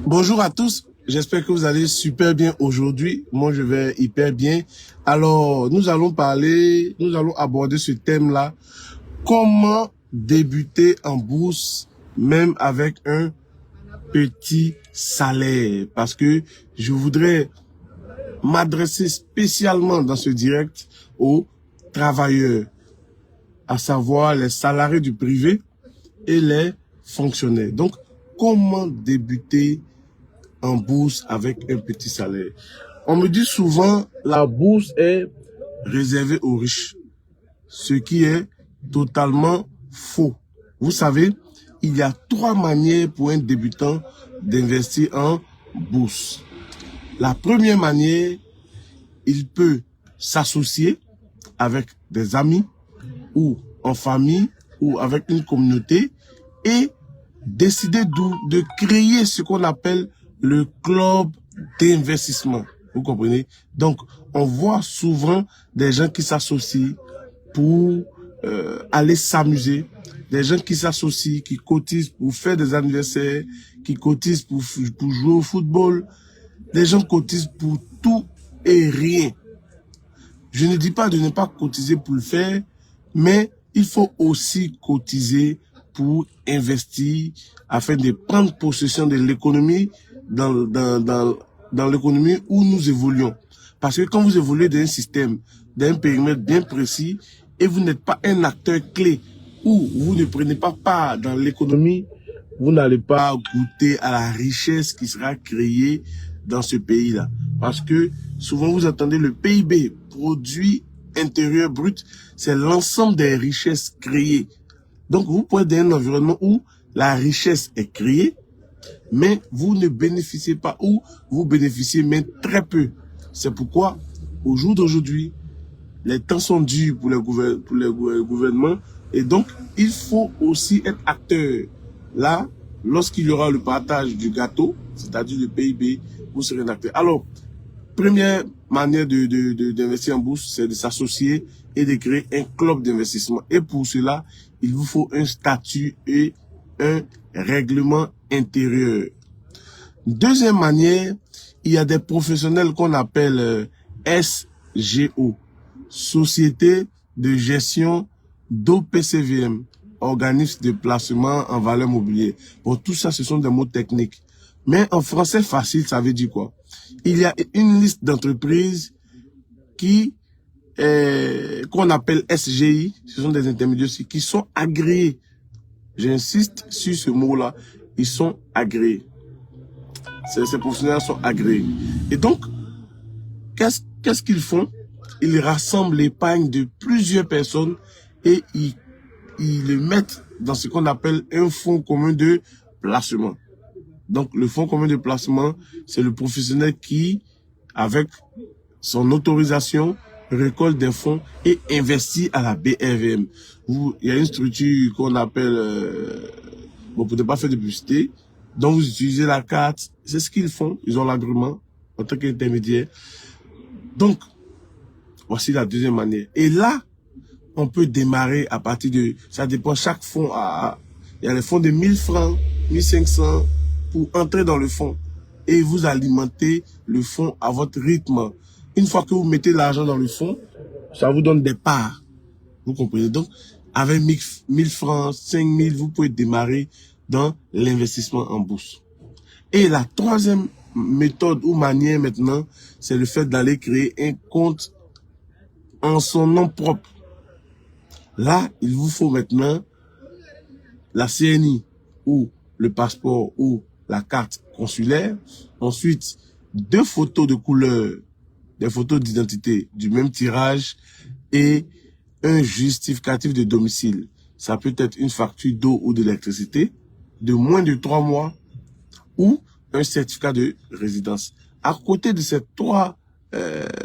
Bonjour à tous, j'espère que vous allez super bien aujourd'hui. Moi, je vais hyper bien. Alors, nous allons aborder ce thème-là. Comment débuter en bourse, même avec un petit salaire? Parce que je voudrais m'adresser spécialement dans ce direct aux travailleurs, à savoir les salariés du privé et les fonctionnaires. Donc, comment débuter en bourse avec un petit salaire? On me dit souvent, la bourse est réservée aux riches, ce qui est totalement faux. Vous savez, il y a 3 manières pour un débutant d'investir en bourse. La première manière, il peut s'associer avec des amis ou en famille ou avec une communauté et décider de créer ce qu'on appelle le club d'investissement. Vous comprenez? Donc, on voit souvent des gens qui s'associent pour aller s'amuser, des gens qui s'associent, qui cotisent pour faire des anniversaires, qui cotisent pour jouer au football. Les gens cotisent pour tout et rien. Je ne dis pas de ne pas cotiser pour le faire, mais il faut aussi cotiser pour investir afin de prendre possession de l'économie dans l'économie où nous évoluons. Parce que quand vous évoluez dans un système, dans un périmètre bien précis, et vous n'êtes pas un acteur clé, ou vous ne prenez pas part dans l'économie, vous n'allez pas goûter à la richesse qui sera créée dans ce pays-là. Parce que souvent vous entendez le PIB, produit intérieur brut, c'est l'ensemble des richesses créées. Donc vous pouvez être dans un environnement où la richesse est créée, mais vous ne bénéficiez pas, ou vous bénéficiez mais très peu. C'est pourquoi, au jour d'aujourd'hui, les temps sont durs pour les gouvernements, et donc il faut aussi être acteur. Là, lorsqu'il y aura le partage du gâteau, c'est-à-dire le PIB, vous serez un acteur. Alors, première manière d'investir en bourse, c'est de s'associer et de créer un club d'investissement. Et pour cela, il vous faut un statut et un règlement intérieur. Deuxième manière, il y a des professionnels qu'on appelle SGO, Société de gestion d'OPCVM, organisme de placement en valeur mobilière. Bon, tout ça, ce sont des mots techniques. Mais en français facile, ça veut dire quoi? Il y a une liste d'entreprises qu'on appelle SGI, ce sont des intermédiaires aussi, qui sont agréés. J'insiste sur ce mot-là, ils sont agréés. Ces professionnels sont agréés. Et donc, qu'est-ce qu'ils font? Ils rassemblent l'épargne de plusieurs personnes et ils le mettent dans ce qu'on appelle un fonds commun de placement. Donc, le fonds commun de placement, c'est le professionnel qui, avec son autorisation, récolte des fonds et investit à la BRVM. Il y a une structure qu'on appelle, bon, pour ne pas faire de publicité, dont vous utilisez la carte. C'est ce qu'ils font. Ils ont l'agrément en tant qu'intermédiaire. Donc, voici la deuxième manière. Et là, on peut démarrer à partir de, ça dépend, chaque fonds il y a les fonds de 1000 francs, 1500 pour entrer dans le fonds. Et vous alimentez le fonds à votre rythme. Une fois que vous mettez l'argent dans le fonds, ça vous donne des parts. Vous comprenez? Donc, avec 1000 francs, 5000, vous pouvez démarrer dans l'investissement en bourse. Et la troisième méthode ou manière maintenant, c'est le fait d'aller créer un compte en son nom propre. Là, il vous faut maintenant la CNI ou le passeport ou la carte consulaire. Ensuite, 2 photos de couleur, des photos d'identité du même tirage et un justificatif de domicile. Ça peut être une facture d'eau ou d'électricité de moins de 3 mois ou un certificat de résidence. À côté de ces 3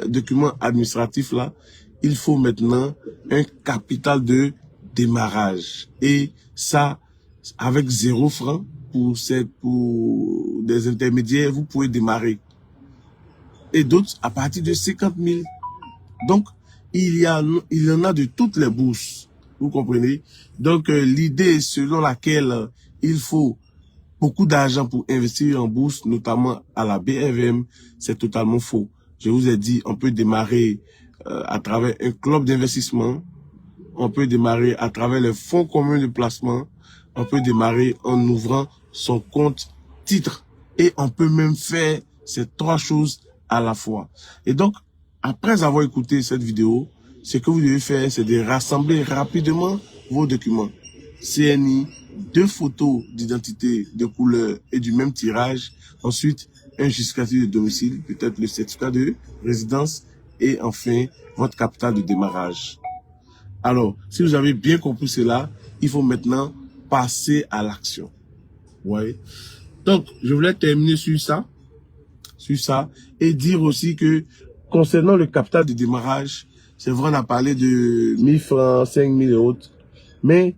documents administratifs-là, il faut maintenant un capital de démarrage. Et ça, avec 0 francs pour des intermédiaires, vous pouvez démarrer. Et d'autres à partir de 50 000. Donc, il y en a de toutes les bourses. Vous comprenez? Donc, l'idée selon laquelle il faut beaucoup d'argent pour investir en bourse, notamment à la BRVM, c'est totalement faux. Je vous ai dit, on peut démarrer à travers un club d'investissement, on peut démarrer à travers les fonds communs de placement, on peut démarrer en ouvrant son compte titre et on peut même faire ces trois choses à la fois. Et donc, après avoir écouté cette vidéo, ce que vous devez faire, c'est de rassembler rapidement vos documents. CNI, 2 photos d'identité de couleur et du même tirage. Ensuite, un justificatif de domicile, peut-être le certificat de résidence et enfin, votre capital de démarrage. Alors, si vous avez bien compris cela, il faut maintenant passer à l'action. Ouais. Donc, je voulais terminer sur ça, et dire aussi que concernant le capital de démarrage, c'est vrai, on a parlé de 1000 francs, 5000 et autres, mais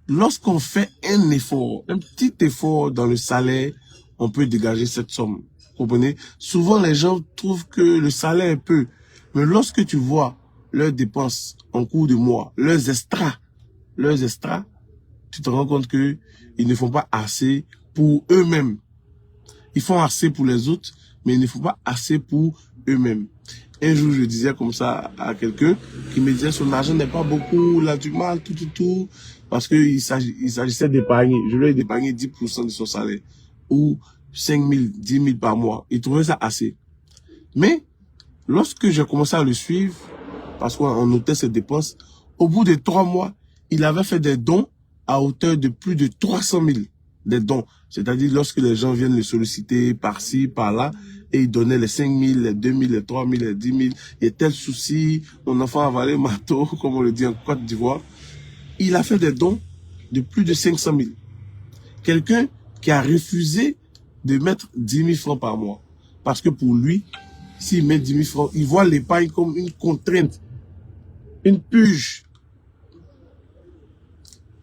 lorsqu'on fait un effort, un petit effort dans le salaire, on peut dégager cette somme. Vous comprenez? Souvent, les gens trouvent que le salaire est peu, mais lorsque tu vois leurs dépenses en cours de mois, leurs extras, tu te rends compte que ils ne font pas assez pour eux-mêmes. Ils font assez pour les autres, mais ils ne font pas assez pour eux-mêmes. Un jour, je disais comme ça à quelqu'un qui me disait son argent n'est pas beaucoup, il a du mal, tout, parce qu'il s'agissait d'épargner. Je lui ai épargné 10% de son salaire, ou 5 000, 10 000 par mois. Il trouvait ça assez. Mais, lorsque j'ai commencé à le suivre, parce qu'on notait ses dépenses, au bout de 3 mois, il avait fait des dons à hauteur de plus de 300 000. Des dons. C'est-à-dire lorsque les gens viennent le solliciter par-ci, par-là, et il donnait les 5 000, les 2 000, les 3 000, les 10 000, il y a tel souci, mon enfant a avalé marteau, comme on le dit en Côte d'Ivoire. Il a fait des dons de plus de 500 000. Quelqu'un qui a refusé de mettre 10 000 francs par mois. Parce que pour lui, s'il met 10 000 francs, il voit l'épargne comme une contrainte, une purge.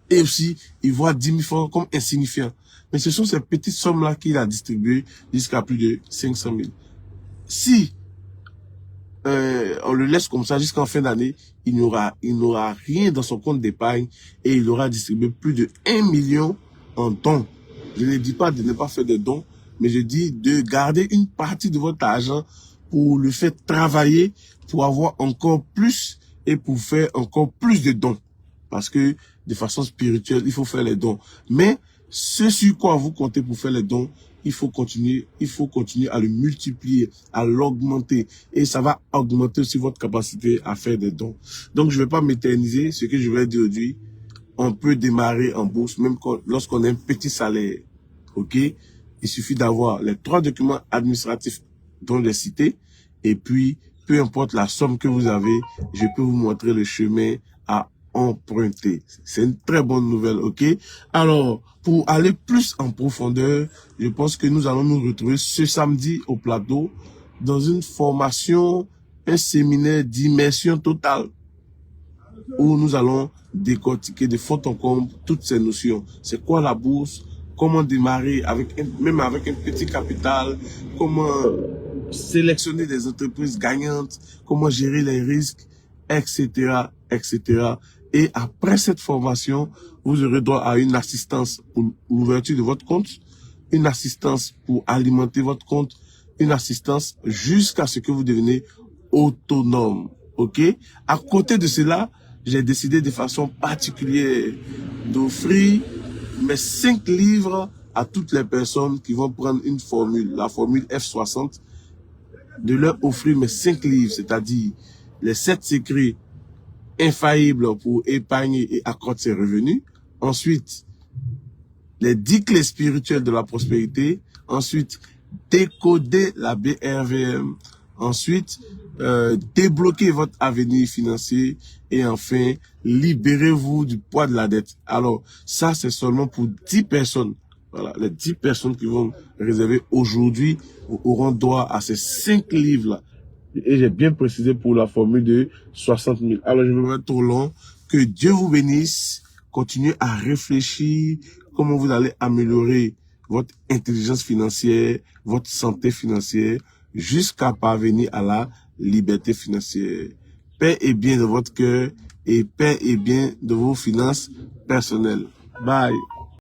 Et aussi, il voit 10 000 francs comme insignifiant. Mais ce sont ces petites sommes-là qu'il a distribuées jusqu'à plus de 500 000. Si on le laisse comme ça jusqu'en fin d'année, il n'aura rien dans son compte d'épargne et il aura distribué plus de 1 million en dons. Je ne dis pas de ne pas faire de dons, mais je dis de garder une partie de votre argent pour le faire travailler, pour avoir encore plus et pour faire encore plus de dons. Parce que de façon spirituelle, il faut faire les dons. Mais ce sur quoi vous comptez pour faire les dons, il faut continuer à le multiplier, à l'augmenter. Et ça va augmenter aussi votre capacité à faire des dons. Donc, je ne vais pas m'éterniser. Ce que je vais dire aujourd'hui, on peut démarrer en bourse, même lorsqu'on a un petit salaire. OK? Il suffit d'avoir les 3 documents administratifs dont j'ai cité. Et puis, peu importe la somme que vous avez, je peux vous montrer le chemin à emprunter. C'est une très bonne nouvelle, ok? Alors, pour aller plus en profondeur, je pense que nous allons nous retrouver ce samedi au plateau dans une formation, un séminaire d'immersion totale où nous allons décortiquer de fond en comble toutes ces notions. C'est quoi la bourse? Comment démarrer même avec un petit capital? Comment sélectionner des entreprises gagnantes? Comment gérer les risques? Etc., etc. Et après cette formation, vous aurez droit à une assistance pour l'ouverture de votre compte, une assistance pour alimenter votre compte, une assistance jusqu'à ce que vous devenez autonome. OK? À côté de cela, j'ai décidé de façon particulière d'offrir mes 5 livres à toutes les personnes qui vont prendre une formule, la formule F60, de leur offrir mes 5 livres, c'est-à-dire les 7 secrets infaillibles pour épargner et accroître ses revenus. Ensuite, les 10 clés spirituelles de la prospérité. Ensuite, décoder la BRVM. Ensuite, débloquer votre avenir financier. Et enfin, libérez-vous du poids de la dette. Alors, ça, c'est seulement pour 10 personnes. Voilà, les 10 personnes qui vont réserver aujourd'hui auront droit à ces 5 livres-là. Et j'ai bien précisé pour la formule de 60 000. Alors, je ne vais pas être trop long. Que Dieu vous bénisse. Continuez à réfléchir comment vous allez améliorer votre intelligence financière, votre santé financière, jusqu'à parvenir à la liberté financière. Paix et bien de votre cœur et paix et bien de vos finances personnelles. Bye.